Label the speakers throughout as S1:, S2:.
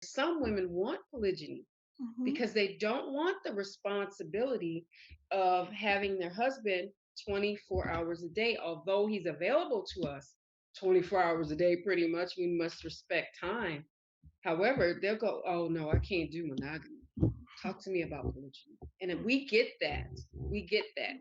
S1: Some women want polygyny
S2: Hmm.
S1: because they don't want the responsibility of having their husband 24 hours a day, although he's available to us 24 hours a day, pretty much. We must respect time. However, they'll go, oh no, I can't do monogamy. Talk to me about polygyny. And if we get that. We get that.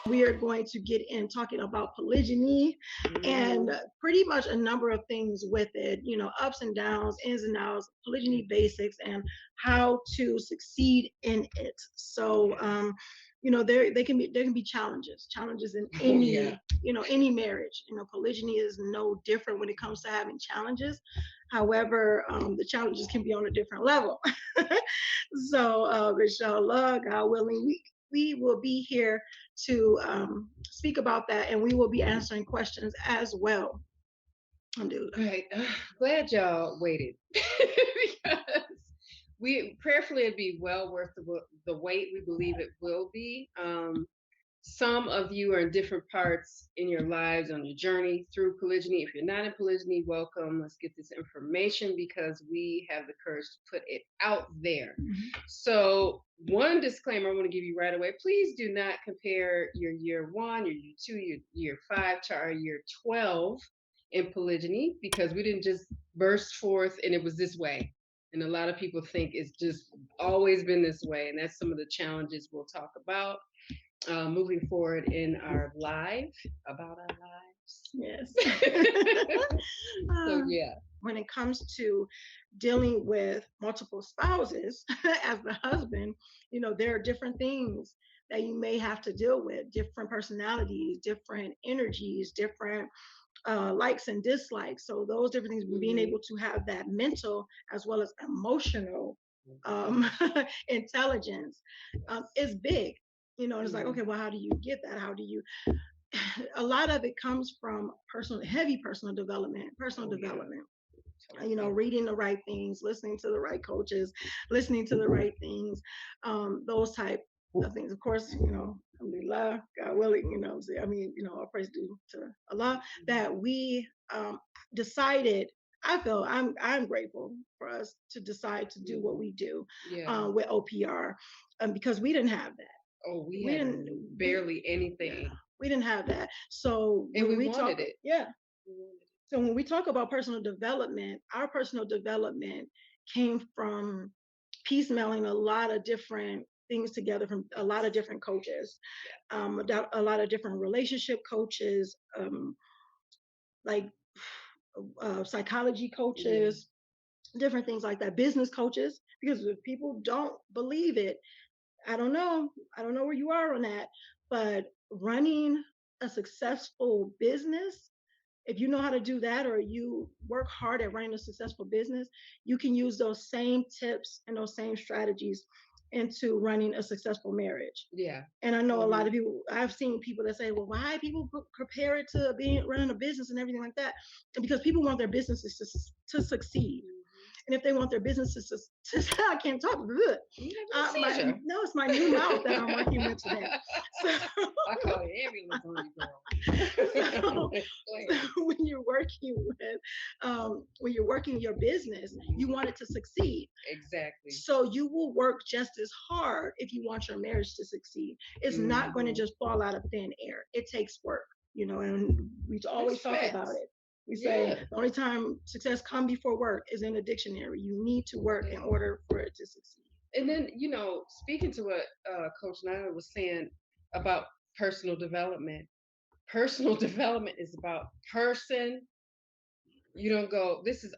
S2: We are going to get in talking about polygyny and
S1: Mhm.
S2: pretty much a number of things with it, ups and downs, ins and outs, polygyny basics, and how to succeed in it. So,
S1: Yeah.
S2: there can be challenges in
S1: Oh yeah.
S2: any marriage. Polygyny is no different when it comes to having challenges. However, the challenges can be on a different level. So, inshallah, God willing, we will be here to speak about that, and we will be answering questions as well. Alhamdulillah.
S1: Right. Glad y'all waited because we prayerfully it'd be well worth the wait. We believe it will be. Some of you are in different parts in your lives on your journey through polygyny. If you're not in polygyny, welcome. Let's get this information because we have the courage to put it out there.
S2: Mhm.
S1: So, one disclaimer I want to give you right away, please do not compare your year 1, your year 2, your year 5 to our year 12 in polygyny because we didn't just burst forth and it was this way. And a lot of people think it's just always been this way. And that's some of the challenges we'll talk about moving forward in our live, about our lives.
S2: Yes.
S1: So,
S2: Uh,
S1: yeah.
S2: when it comes to dealing with multiple spouses as the husband, there are different things that you may have to deal with, different personalities, different energies, different likes and dislikes. So those different things, being
S1: Hmm.
S2: able to have that mental as well as emotional um,
S1: Gosh.
S2: intelligence is big. It's like,
S1: Hmm.
S2: okay, well, how do you get that? How do you? A lot of it comes from heavy personal
S1: Oh, yeah.
S2: development.
S1: Totally.
S2: Reading the right things, listening to the right coaches, listening to the right things, those type of things. Of course, alhamdulillah, God willing, all praise due to Allah that we decided. I feel I'm grateful for us to decide to do what
S1: Mhm.
S2: we do
S1: Yeah.
S2: with OPR, because we didn't have that.
S1: Oh, we
S2: We
S1: had
S2: didn't we
S1: barely
S2: Yeah,
S1: anything,
S2: we didn't have that. So
S1: and we
S2: when we talk,
S1: wanted it.
S2: yeah,
S1: We wanted
S2: so when we talk about personal development, our personal development came from piecemealing a lot of different things together from a lot of different coaches,
S1: it.
S2: a lot of different relationship coaches, like psychology
S1: Yeah. Yeah.
S2: coaches, different things like that, business coaches. Because if people don't believe it, I don't know. I don't know where you are on that, but running a successful business, if you know how to do that or you work hard at running a successful business, you can use those same tips and those same strategies into running a successful marriage.
S1: Yeah.
S2: And I know a lot
S1: Hmm.
S2: of people, I've seen people that say, well, why people compare it to being running a business and everything like that? And because people want their businesses to succeed. And if they want their businesses I can't talk good.
S1: You have a seizure.
S2: No, it's my new mouth that I'm working with today. So,
S1: I call the ambulance on you, girl.
S2: so,
S1: It's
S2: so
S1: clear.
S2: when you're working your business, you want it to succeed.
S1: Exactly.
S2: So you will work just as hard if you want your marriage to succeed. It's not going to
S1: Hmm.
S2: just fall out of thin air. It takes work, and we
S1: That's
S2: always talk about
S1: facts.
S2: it. We say
S1: Yeah.
S2: the only time success come before work is in a dictionary. You need to work in
S1: Yeah.
S2: order for it to succeed.
S1: And then, speaking to what Coach Nyla was saying about personal development, personal development is about person. You don't go, this is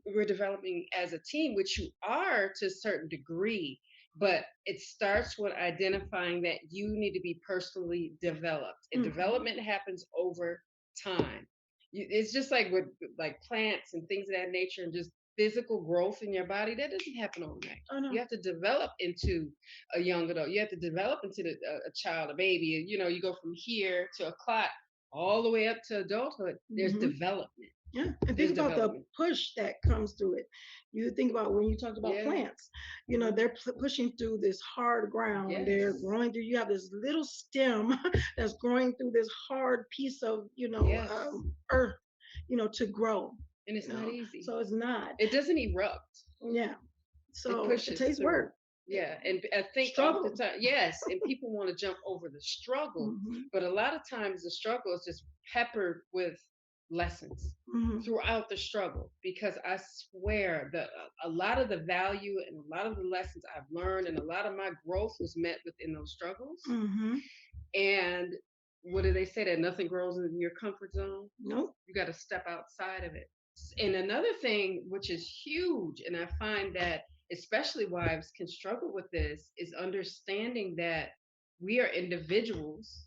S1: we're developing as a team, which you are to a certain degree, but it starts with identifying that you need to be personally developed. And
S2: Mm-hmm.
S1: development happens over time. It's just like with like plants and things of that nature, and just physical growth in your body that doesn't happen overnight.
S2: Oh
S1: You
S2: no.
S1: have to develop into a young adult. You have to develop into a child, a baby. You know, you go from here to a clot all the way up to adulthood. There's
S2: Hmm.
S1: development.
S2: Yeah, and think
S1: There's
S2: about the
S1: development.
S2: push that comes through it. You think about when you talked about
S1: Yeah.
S2: plants, you know,
S1: Mhm.
S2: they're pushing through this hard ground. They're
S1: Yes.
S2: growing through, you have this little stem that's growing through this hard piece of,
S1: Yes.
S2: earth, to grow,
S1: And it's not easy.
S2: so it's not.
S1: It doesn't erupt.
S2: Yeah.
S1: It
S2: So it
S1: pushes
S2: takes
S1: through.
S2: work. It,
S1: Yeah, and I think
S2: struggle.
S1: oftentimes, yes, and people want to jump over the struggle,
S2: Hmm.
S1: but a lot of times the struggle is just peppered with lessons
S2: Hmm.
S1: throughout the struggle. Because I swear that a lot of the value and a lot of the lessons I've learned and a lot of my growth was met within those struggles.
S2: Hmm.
S1: And what do they say, that nothing grows in your comfort zone?
S2: Nope.
S1: You got to step outside of it. And another thing, which is huge, and I find that especially wives can struggle with this, is understanding that we are individuals.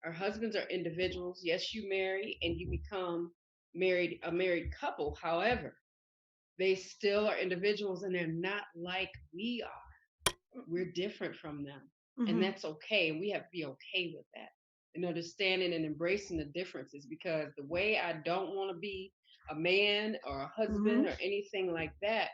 S1: Our husbands are individuals. Yes, you marry and you become a married couple. However, they still are individuals and they're not like we are. We're different from them. And
S2: Hmm.
S1: that's okay. And we have to be okay with that and understanding and embracing the differences, because the way I don't want to be a man or a husband
S2: Hmm.
S1: or anything like that,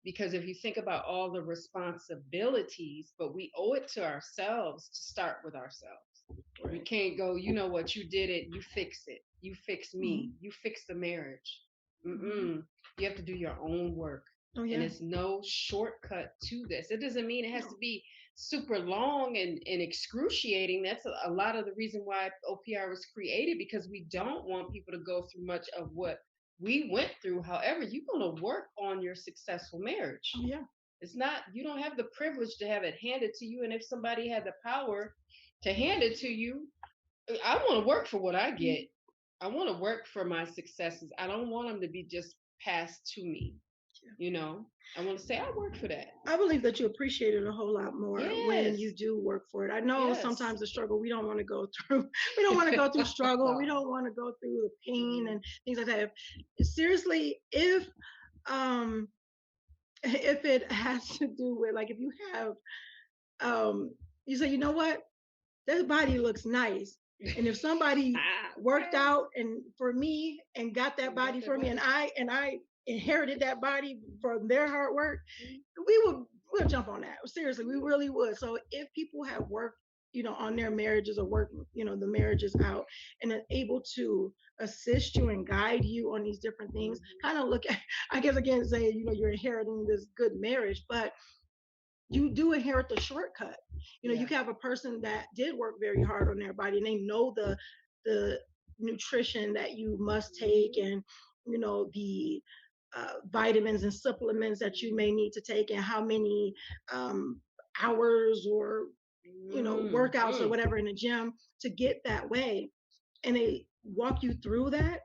S1: because if you think about all the responsibilities, but we owe it to ourselves to start with ourselves. We
S2: Right.
S1: can't go, you know what, you did it, you fix it, you fix me,
S2: Hmm.
S1: you fix the marriage.
S2: Hmm.
S1: Mm-mm. You have to do your own work.
S2: Oh
S1: And
S2: yeah.
S1: it's no shortcut to this. It doesn't mean it has to
S2: No.
S1: be super long and excruciating. That's a lot of the reason why OPR was created, because we don't want people to go through much of what we went through. However, you're going to work on your successful
S2: Oh
S1: marriage.
S2: yeah.
S1: It's not, you don't have the privilege to have it handed to you. And if somebody had the power to hand it to you, I want to work for what I
S2: Mhm.
S1: get. I want to work for my successes. I don't want them to be just passed to me. You know, I want to say I work for that.
S2: I believe that you appreciate it a whole lot more when you
S1: Yes.
S2: do work for it. I know
S1: Yes.
S2: sometimes the struggle we don't want to go through. We don't want to go through struggle. We don't want to go through the pain
S1: Mhm.
S2: and things like that. Seriously, um if it has to do with, like, if you have um you say, you know what, this body looks nice. And if somebody worked
S1: Okay.
S2: out and for me and got that
S1: You got
S2: body
S1: that
S2: for me, and
S1: body.
S2: I inherited that body from their hard work,
S1: Mhm.
S2: we would we'll jump on that. Seriously, we really would. So if people have worked, on their marriages, or working, the marriages out, and are able to assist you and guide you on these different things,
S1: Mhm.
S2: kind of look at, I guess, again, say, you're inheriting this good marriage, but you do inherit the shortcut. You
S1: Yeah.
S2: can have a person that did work very hard on their body, and they know the nutrition that you must take,
S1: Mhm.
S2: and the vitamins and supplements that you may need to take, and how many um, hours, or workouts or
S1: Mhm.
S2: whatever in the gym to get that way, and they walk you through that.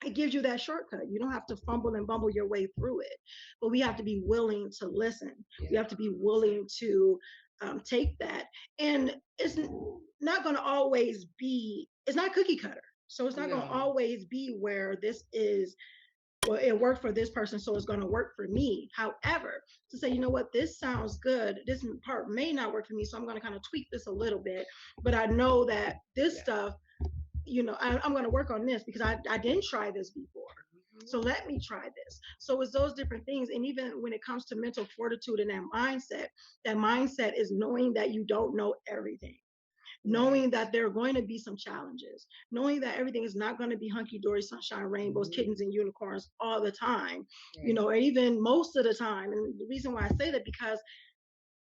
S2: It gives you that shortcut. You don't have to fumble and bumble your way through it. But we have to be willing to listen.
S1: Yeah.
S2: We have to be willing
S1: Exactly.
S2: to take that. And it's not going to always be, it's not cookie cutter. So it's not going to
S1: No.
S2: always be where this is, well, it worked for this person, so it's going to work for me. However, to say, you know what, this sounds good. This part may not work for me, so I'm going to kind of tweak this a little bit. But I know that this
S1: Yeah.
S2: stuff, I'm going to work on this because I didn't try this before. So
S1: Mhm.
S2: let me try this. So it's those different things. And even when it comes to mental fortitude and that mindset is knowing that you don't know everything,
S1: Right.
S2: knowing that there are going to be some challenges, knowing that everything is not going to be hunky dory, sunshine, rainbows,
S1: Mhm.
S2: kittens, and unicorns all the time,
S1: Right.
S2: or even most of the time. And the reason why I say that, because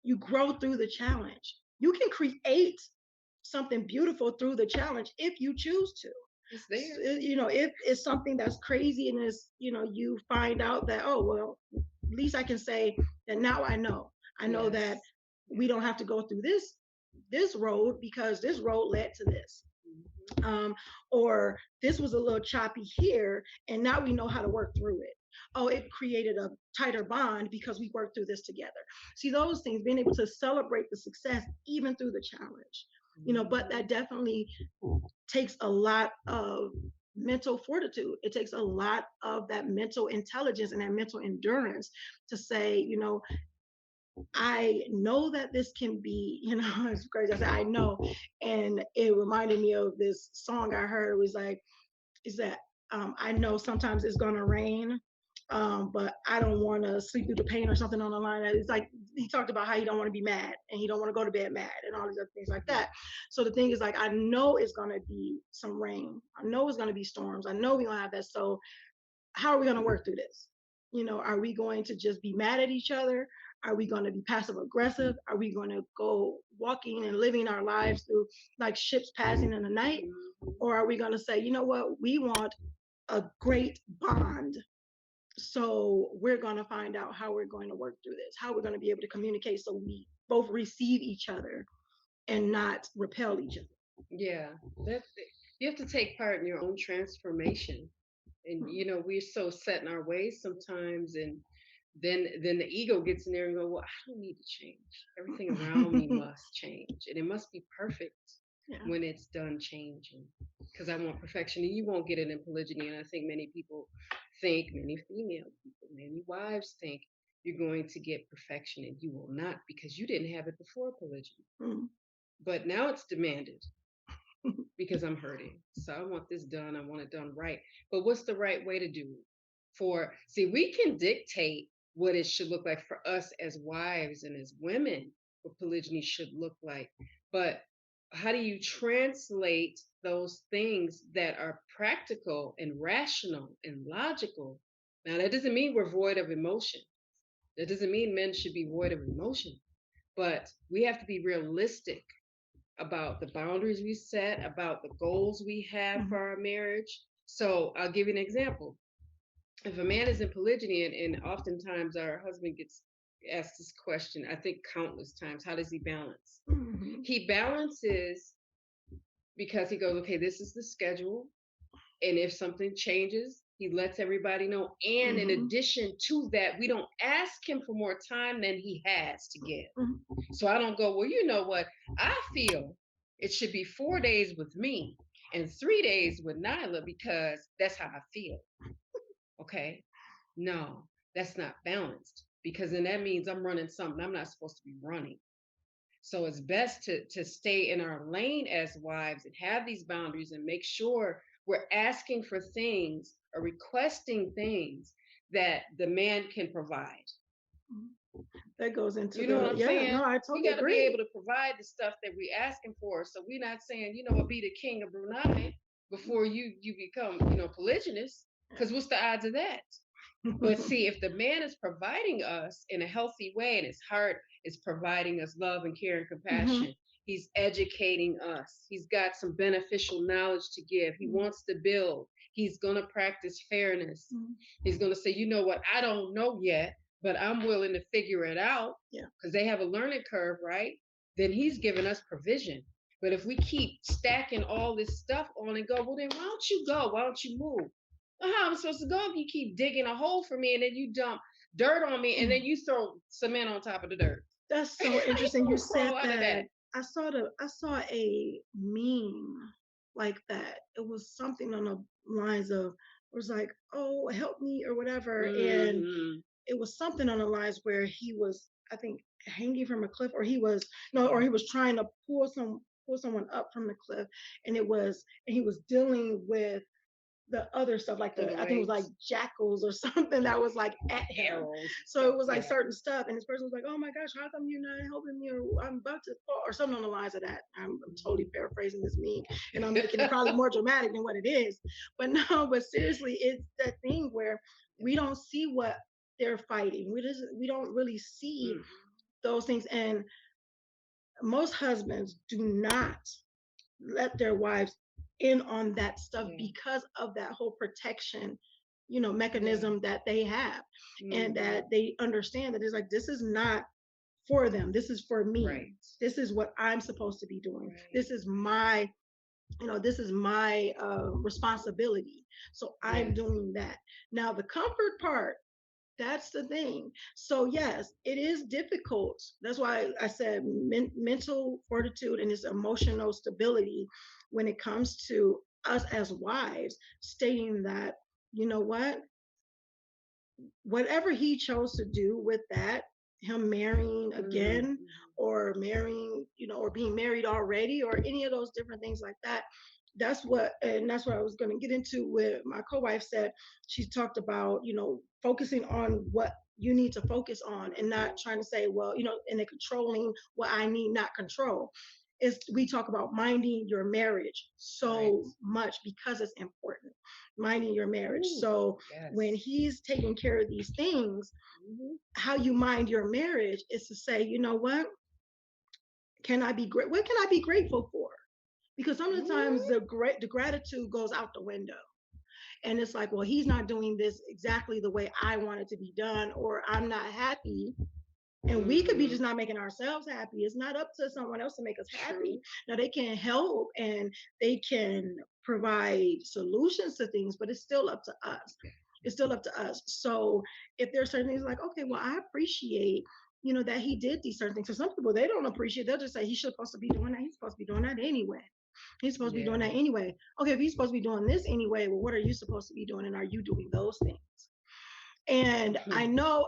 S2: you grow through the challenge. You can create something beautiful through the challenge if you choose to.
S1: It's there.
S2: If it's something that's crazy, and you find out that, oh well, at least I can say that now I know that
S1: Yes.
S2: we
S1: Yes.
S2: don't have to go through this road, because this road led to this.
S1: Mhm.
S2: um, or this was a little choppy here, and now we know how to work through it. Oh, it created a tighter bond because we worked through this together. See, those things, being able to celebrate the success even through the challenge. But
S1: Mhm.
S2: that definitely takes a lot of mental fortitude. It takes a lot of that mental intelligence and that mental endurance to say, I know that this can be, it's crazy. I said, I know. And it reminded me of this song I heard. It was like, is that I know sometimes it's going to rain, but I don't want to sleep through the pain or something on the line. It's like he talked about how he don't want to be mad and he don't want to go to bed mad and all these other things like that. So the thing is like, I know it's going to be some rain. I know it's going to be storms. I know we're going to have that. So how are we going to work through this? Are we going to just be mad at each other? Are we going to be passive aggressive? Are we going to go walking and living our lives through like ships passing in the night? Or are we going to say, you know what, we want a great bond? So we're going to find out how we're going to work through this, how we're going to be able to communicate so we both receive each other and not repel each other.
S1: Yeah, that's you have to take part in your own transformation. And we're so set in our ways sometimes, and then the ego gets in there and go, well, I don't need to change. Everything around me must change, and it must be perfect when it's done changing, because I want perfection, and you won't get it in polygyny. And I think many people think, many female people, many wives think you're going to get perfection, and you will not, because you didn't have it before polygyny. But now it's demanded because I'm hurting. So I want this done. I want it done right. But what's the right way to do it? See, we can dictate what it should look like for us as wives and as women, what polygyny should look like. But how do you translate those things that are practical and rational and logical? Now, that doesn't mean we're void of emotion. That doesn't mean men should be void of emotion. But we have to be realistic about the boundaries we set, about the goals we have for our marriage. So I'll give you an example. If a man is in polygyny, and oftentimes our husband gets asked this question, I think countless times, how does he balance? He balances because he goes, okay, this is the schedule. And if something changes, he lets everybody know. And in addition to that, we don't ask him for more time than he has to give. So I don't go, well, you know what? I feel it should be 4 days with me and 3 days with Nyla because that's how I feel. Okay. No, that's not balanced, because then that means I'm running something I'm not supposed to be running. So it's best to stay in our lane as wives and have these boundaries and make sure we're asking for things or requesting things that the man can provide.
S2: That goes into
S1: what I'm saying?
S2: No, I totally
S1: We got to
S2: agree.
S1: be able to provide the stuff that we're asking for. So we're not saying, what, be the king of Brunei before you become, polygynist, because what's the odds of that? But see, if the man is providing us in a healthy way and his heart is providing us love and care and compassion, he's educating us. He's got some beneficial knowledge to give. He wants to build. He's going to practice fairness. He's going to say, you know what, I don't know yet, but I'm willing to figure it out, because they have a learning curve, right? Then he's giving us provision. But if we keep stacking all this stuff on and go, well, then why don't you go? Why don't you move? Well, how am I supposed to go if you keep digging a hole for me and then you dump dirt on me and then you throw cement on top of the dirt?
S2: That's so interesting. You said that. I saw a meme like that. It was something on the lines of, it was like, oh, help me or whatever. And it was something on the lines where he was, I think, hanging from a cliff, or he was no, or he was trying to pull someone up from the cliff, and he was dealing with the other stuff, like I think it was like jackals or something that was like at him. So it was like certain stuff, and this person was like, "Oh my gosh, how come you're not helping me?" Or "I'm about to fall," or something on the lines of that. I'm totally paraphrasing this meme, and I'm making it probably more dramatic than what it is. But no, but seriously, it's that thing where we don't see what they're fighting. We don't really see those things, and most husbands do not let their wives in on that stuff because of that whole protection mechanism that they have, and that they understand that it's like, this is not for them, this is for me, this is what I'm supposed to be doing, this is my responsibility, so I'm doing that. Now the comfort part, that's the thing. So yes, it is difficult. That's why I said mental fortitude and this emotional stability when it comes to us as wives stating that, you know what, whatever he chose to do with that, him marrying again
S1: Mm-hmm.
S2: or marrying, or being married already or any of those different things like that. That's what I was going to get into with my co-wife said. She talked about, focusing on what you need to focus on and not trying to say, well, and then controlling what I need not control. Is we talk about minding your marriage
S1: Right.
S2: so much because it's important, minding your marriage.
S1: Ooh,
S2: So when
S1: yes.
S2: he's taking care of these things,
S1: Mm-hmm.
S2: how you mind your marriage is to say, you know what, can I be great? What can I be grateful for? Because sometimes the gratitude goes out the window, and it's like, well, he's not doing this exactly the way I want it to be done, or I'm not happy. And we could be
S1: Mm-hmm.
S2: just not making ourselves happy. It's not up to someone else to make us happy.
S1: True.
S2: Now they can help and they can provide solutions to things, but it's still up to us. It's still up to us. So if there's certain things like, okay, well, I appreciate, that he did these certain things. For some people, they don't appreciate. They'll just say he's supposed to be doing that. He's supposed to be doing that anyway. He's supposed to be doing
S1: Yeah.
S2: that anyway. Okay, if he's supposed to be doing this anyway, well, what are you supposed to be doing? And are you doing those things? And I know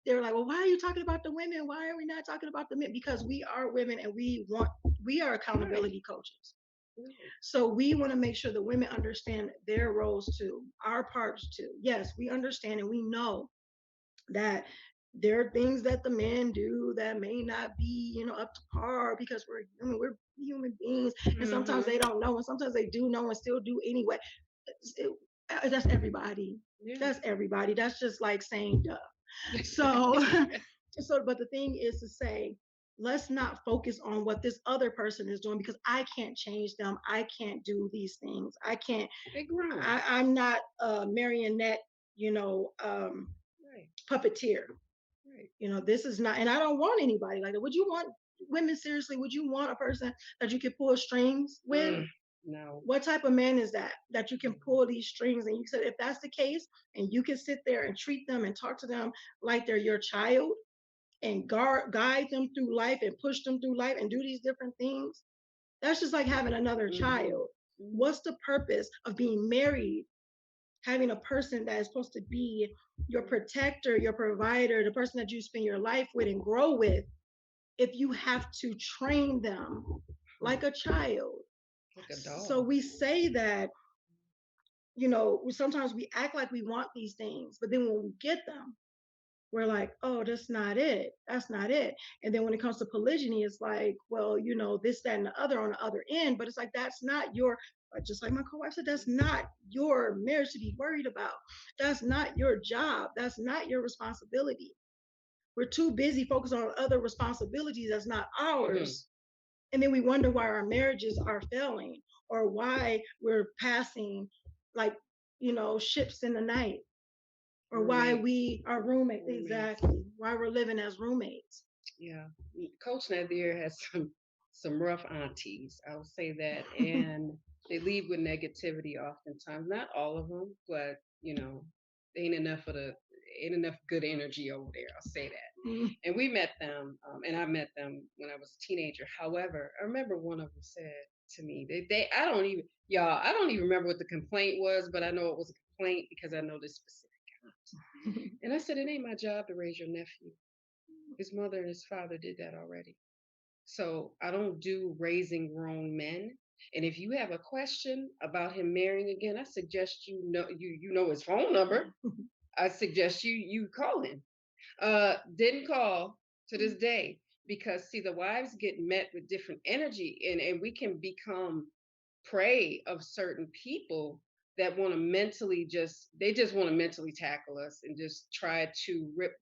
S2: they were like, well, why are you talking about the women? Why are we not talking about the men? Because we are women and we are
S1: Right.
S2: accountability coaches.
S1: Right.
S2: So we want to make sure the women understand their roles too, our parts too. Yes, we understand and we know that there are things that the men do that may not be, up to par because we're human beings, and sometimes
S1: Mm-hmm.
S2: they don't know, and sometimes they do know and still do anyway. It- that's everybody.
S1: Yeah.
S2: That's everybody. That's just like saying duh. So, but the thing is to say, let's not focus on what this other person is doing because I can't change them. I can't do these things. I can't.
S1: They grown.
S2: I'm not a marionette, you know, um,
S1: Right.
S2: puppeteer.
S1: Right.
S2: This is not, and I don't want anybody like that. Would you want women seriously? Would you want a person that you could pull strings with?
S1: No.
S2: What type of man is that you can pull these strings? And you said if that's the case, and you can sit there and treat them and talk to them like they're your child and guide them through life and push them through life and do these different things, that's just like having another
S1: Mm-hmm.
S2: child.
S1: Mm-hmm.
S2: What's the purpose of being married, having a person that is supposed to be your protector, your provider, the person that you spend your life with and grow with, if you have to train them like a child?
S1: Like a
S2: So
S1: dog.
S2: we say that, sometimes we act like we want these things, but then when we get them, we're like, oh, that's not it. That's not it. And then when it comes to polygyny, it's like, well, this, that, and the other on the other end. But it's like, that's not your, just like my co wife said, that's not your marriage to be worried about. That's not your job. That's not your responsibility. We're too busy focused on other responsibilities that's not
S1: Mm-hmm.
S2: ours. And then we wonder why our marriages are failing or why we're passing like, ships in the night, or why
S1: Roommate.
S2: we are roommates,
S1: Roommates.
S2: exactly, why we're living as roommates.
S1: Yeah. Coach Nazir has some rough aunties. I'll say that, and they lead with negativity oftentimes. Not all of them, but ain't enough of the ain't enough good energy over there. I'll say that. And we met them, and I met them when I was a teenager. However, I remember one of them said to me, they I don't even remember what the complaint was, but I know it was a complaint because I know this specific aunt. And I said, it ain't my job to raise your nephew. His mother and his father did that already. So I don't do raising grown men. And if you have a question about him marrying again, I suggest you know his phone number. I suggest you call him. Didn't call to this day because see the wives get met with different energy, and we can become prey of certain people that want to mentally just want to mentally tackle us and just try to rip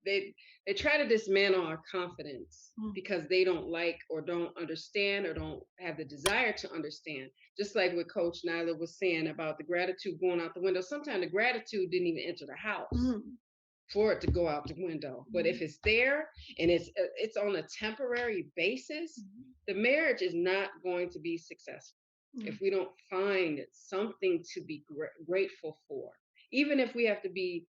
S1: they try to dismantle our confidence because they don't like or don't understand or don't have the desire to understand. Just like what Coach Nyla was saying about the gratitude going out the window. Sometimes the gratitude didn't even enter the house for it to go out the window. But if it's there and it's on a temporary basis, the marriage is not going to be successful if we don't find something to be grateful for. Even if we have to be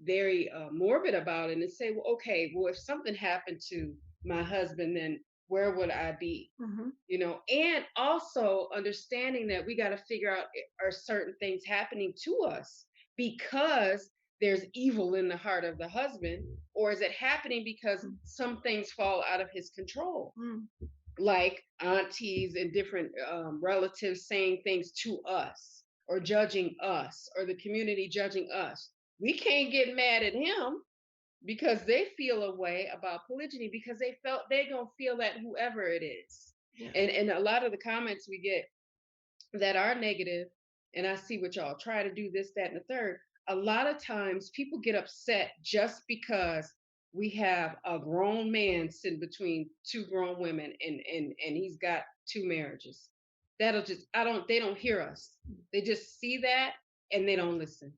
S1: very morbid about it and say, well, okay, well, if something happened to my husband, then where would I be? And also understanding that we got to figure out, are certain things happening to us because there's evil in the heart of the husband, or is it happening because some things fall out of his control? Like aunties and different relatives saying things to us, or judging us, or the community judging us. We can't get mad at him because they feel a way about polygyny, because they felt they're gonna feel that whoever it is.
S2: Yeah.
S1: And a lot of the comments we get that are negative, and I see what y'all try to do this, that, and the third. A lot of times people get upset just because we have a grown man sitting between two grown women, and he's got two marriages. That'll just, they don't hear us. They just see that and they don't listen.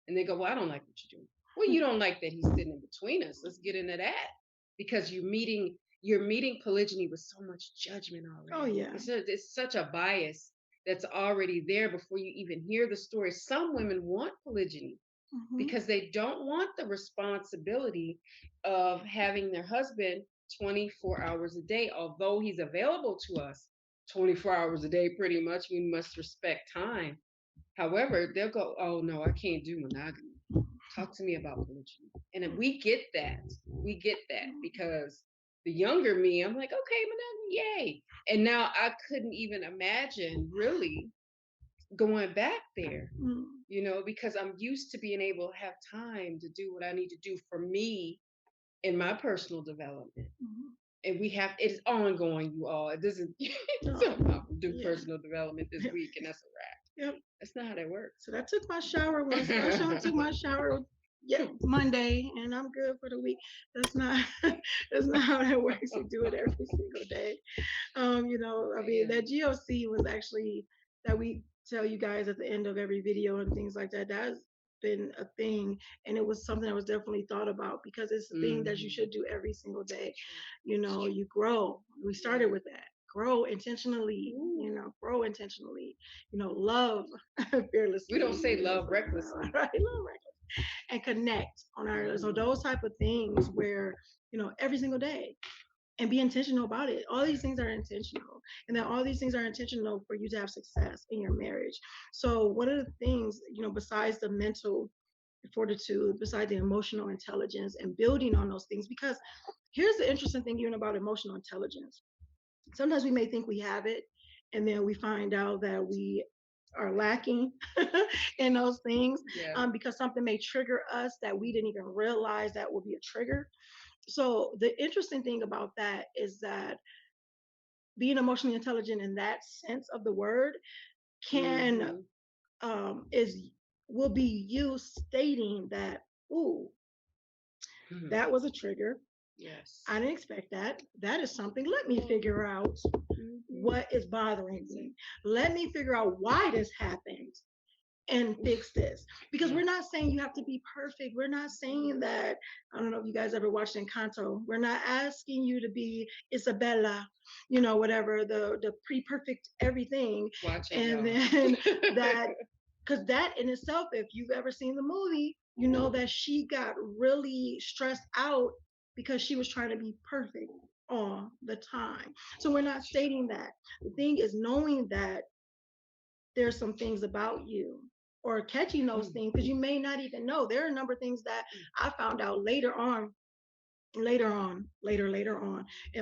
S1: And they go, well, I don't like what you're doing. Well, you don't like that he's sitting in between us. Let's get into that. Because you're meeting polygyny with so much judgment already.
S2: Oh yeah.
S1: It's such a bias that's already there before you even hear the story. Some women want polygyny because they don't want the responsibility of having their husband 24 hours a day, although he's available to us 24 hours a day, pretty much. We must respect time. However, they'll go, oh no, I can't do monogamy. Talk to me about polygyny. And we get that. We get that because the younger me, I'm like, okay, monogamy, yay. And now I couldn't even imagine really going back there, because I'm used to being able to have time to do what I need to do for me in my personal development. And it's ongoing, you all. It doesn't do personal development this week and that's a wrap.
S2: Yep.
S1: That's not how that works.
S2: So I took my shower I took my shower Monday, and I'm good for the week. That's not how that works. We do it every single day. I mean, that GOC was actually that we tell you guys at the end of every video and things like that. That's been a thing, and it was something that was definitely thought about because it's a thing that you should do every single day. You grow. We started with that. Grow intentionally, grow intentionally, love fearlessly.
S1: We don't say love recklessly.
S2: Right? Love recklessly. And connect on our, so those type of things where, every single day, and be intentional about it. All these things are intentional, and then all these things are intentional for you to have success in your marriage. So one of the things, besides the mental fortitude, besides the emotional intelligence and building on those things, because here's the interesting thing even about emotional intelligence. Sometimes we may think we have it, and then we find out that we are lacking in those things, because something may trigger us that we didn't even realize that will be a trigger. So the interesting thing about that is that being emotionally intelligent in that sense of the word can will be you stating that, ooh, that was a trigger.
S1: Yes.
S2: I didn't expect that. That is something. Let me figure out what is bothering me. Let me figure out why this happened and fix this. Because we're not saying you have to be perfect. We're not saying that, I don't know if you guys ever watched Encanto. We're not asking you to be Isabella, whatever, the pre-perfect everything.
S1: And
S2: then that, because that in itself, if you've ever seen the movie, you know that she got really stressed out because she was trying to be perfect all the time. So we're not stating that. The thing is knowing that there's some things about you, or catching those things, because you may not even know. There are a number of things that I found out later on in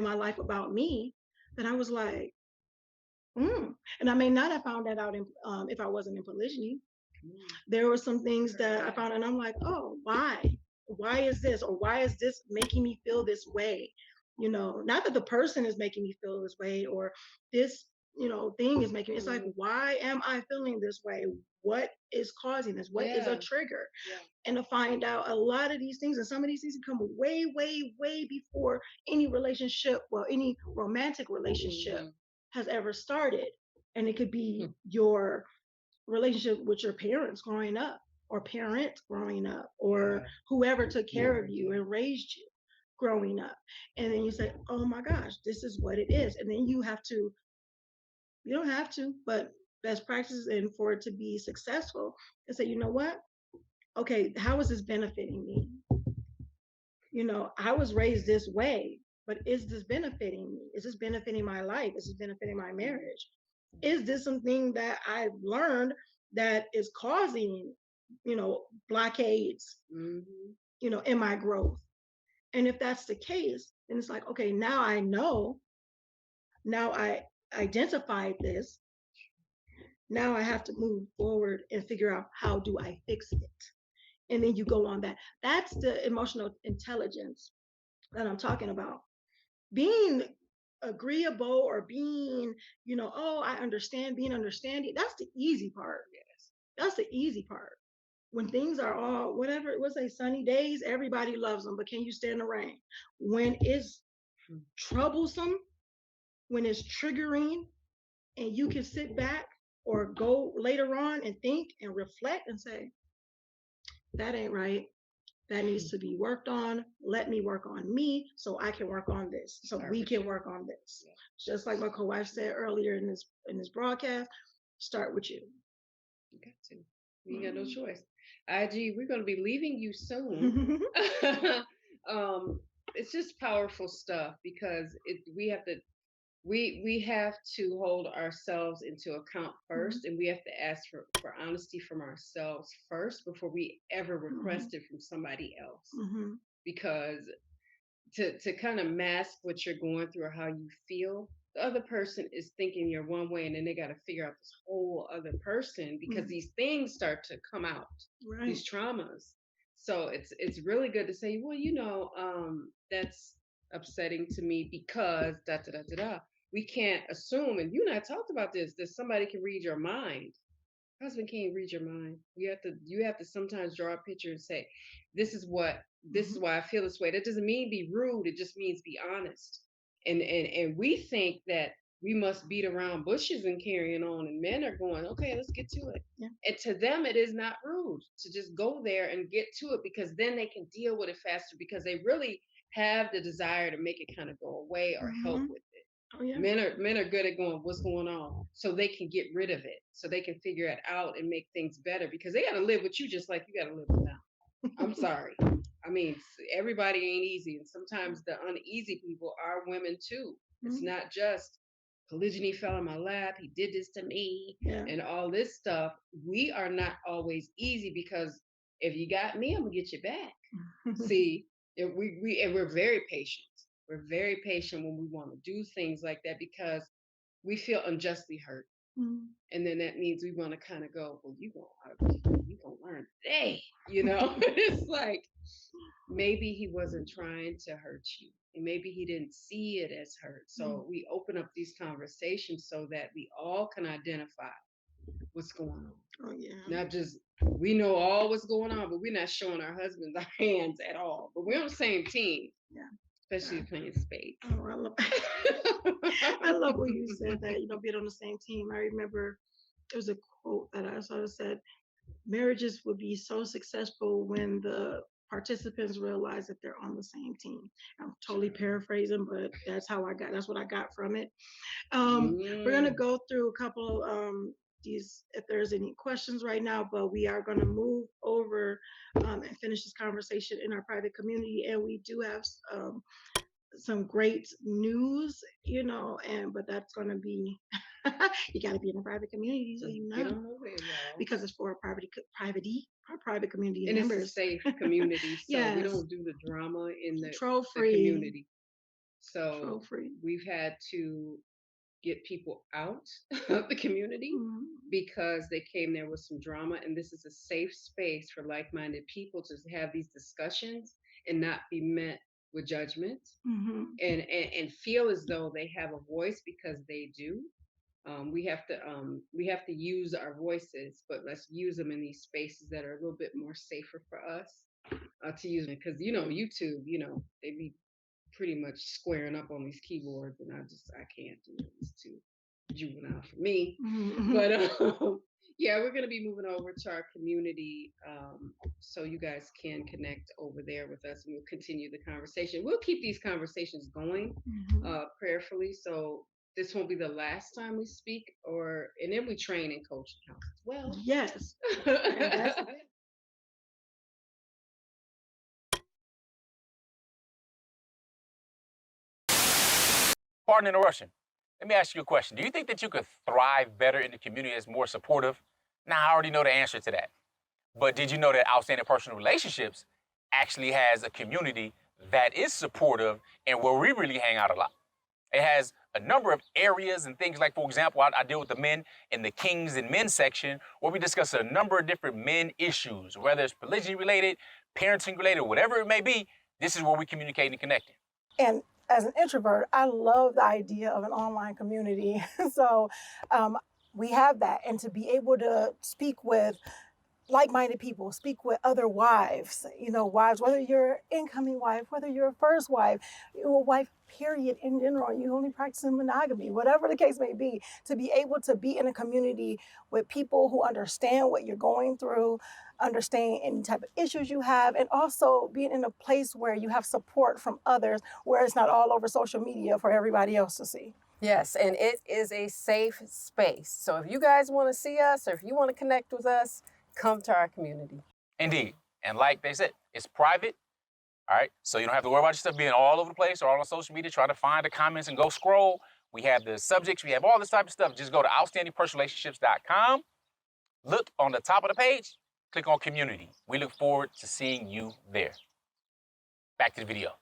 S2: my life about me that I was like, and I may not have found that out if I wasn't in polygyny. There were some things that I found, and I'm like, oh, why is this, or why is this making me feel this way? Not that the person is making me feel this way, or this thing is making me, it's like, why am I feeling this way? What is causing this? What is a trigger? And to find out a lot of these things, and some of these things come way, way, way before any relationship, well, any romantic relationship has ever started. And it could be your relationship with your parents growing up, or parents growing up, or whoever took care of you and raised you growing up. And then you say, oh my gosh, this is what it is. And then you don't have to, but best practices, and for it to be successful, and say, you know what? Okay, how is this benefiting me? I was raised this way. but is this benefiting me? Is this benefiting my life? Is this benefiting my marriage? Is this something that I've learned that is causing, blockades, in my growth? And if that's the case, then it's like, okay, now I know, now I identified this. Now I have to move forward and figure out how do I fix it. And then you go on that. That's the emotional intelligence that I'm talking about. Being agreeable or being, oh, I understand, being understanding, that's the easy part.
S1: Yes.
S2: That's the easy part. When things are all whatever it was, say sunny days, everybody loves them, but can you stand the rain? When it's troublesome, when it's triggering, and you can sit back or go later on and think and reflect and say, that ain't right. That needs to be worked on. Let me work on me so I can work on this. So we can work on this. Yeah. Just like my co-wife said earlier in this broadcast, start with you.
S1: You got to. You ain't got no choice. IG, we're gonna be leaving you soon. It's just powerful stuff because we have to hold ourselves into account 1st, and we have to ask for honesty from ourselves first before we ever request it from somebody else. Because to kind of mask what you're going through or how you feel, the other person is thinking you're one way, and then they got to figure out this whole other person because these things start to come out, these traumas. So it's really good to say, well, that's upsetting to me because da da da da da. We can't assume, and you and I talked about this, that somebody can read your mind. Husband can't read your mind. You have to sometimes draw a picture and say, this is why I feel this way. That doesn't mean be rude. It just means be honest. And we think that we must beat around bushes and carrying on, and men are going, okay, let's get to it. Yeah. And to them, it is not rude to just go there and get to it, because then they can deal with it faster because they really have the desire to make it kind of go away or help with it. Oh, yeah. Men are good at going, what's going on? So they can get rid of it. So they can figure it out and make things better, because they got to live with you just like you got to live with them. I'm sorry. I mean, everybody ain't easy. And sometimes the uneasy people are women too. It's not just polygyny fell in my lap, he did this to me, and all this stuff. We are not always easy, because if you got me, I'm going to get you back. See, and we're very patient. We're very patient when we want to do things like that because we feel unjustly hurt. And then that means we want to kind of go, well, you gonna learn today. It's like maybe he wasn't trying to hurt you, and maybe he didn't see it as hurt. So we open up these conversations so that we all can identify what's going on. Oh yeah. Not just we know all what's going on, but we're not showing our husbands our hands at all. But we're on the same team. Yeah. Especially playing spades. Oh, I love I love what you said that, being on the same team. I remember there was a quote that I saw that said, marriages would be so successful when the participants realize that they're on the same team. I'm totally paraphrasing, but that's what I got from it. We're gonna go through a couple these, if there's any questions right now, but we are gonna move over and finish this conversation in our private community. And we do have some great news, but that's gonna be you got to be in a private community so because it's for a private community and
S2: members.
S1: It's a safe community, so yes. We don't do the drama in the community. So we've had to get people out of the community because they came there with some drama, and this is a safe space for like-minded people to have these discussions and not be met with judgment, and feel as though they have a voice, because they do. We have to use our voices, but let's use them in these spaces that are a little bit more safer for us to use them, because YouTube, they be pretty much squaring up on these keyboards, and I can't do it. It's too juvenile for me. But yeah, we're going to be moving over to our community, so you guys can connect over there with us, and we'll continue the conversation. We'll keep these conversations going prayerfully, so this won't be the last time we speak, and then we train and coach in house as well.
S2: Yes. And that's
S3: pardon the interruption. Let me ask you a question. Do you think that you could thrive better in the community that's more supportive? Now, I already know the answer to that. But did you know that Outstanding Personal Relationships actually has a community that is supportive and where we really hang out a lot? It has a number of areas and things like, for example, I deal with the men in the Kings and Men section where we discuss a number of different men issues, whether it's polygyny related, parenting related, whatever it may be. This is where we communicate and connect.
S2: And as an introvert, I love the idea of an online community. So we have that. And to be able to speak with like-minded people, speak with other wives, wives, whether you're incoming wife, whether you're a first wife, you're a wife, period, in general, you only practicing monogamy, whatever the case may be, to be able to be in a community with people who understand what you're going through, understand any type of issues you have, and also being in a place where you have support from others, where it's not all over social media for everybody else to see.
S4: Yes, and it is a safe space. So if you guys want to see us or if you want to connect with us, come to our community.
S3: Indeed. And like they said, it's private. All right. So you don't have to worry about your stuff being all over the place or all on social media. Try to find the comments and go scroll. We have the subjects. We have all this type of stuff. Just go to outstandingpersonalrelationships.com. Look on the top of the page. Click on community. We look forward to seeing you there. Back to the video.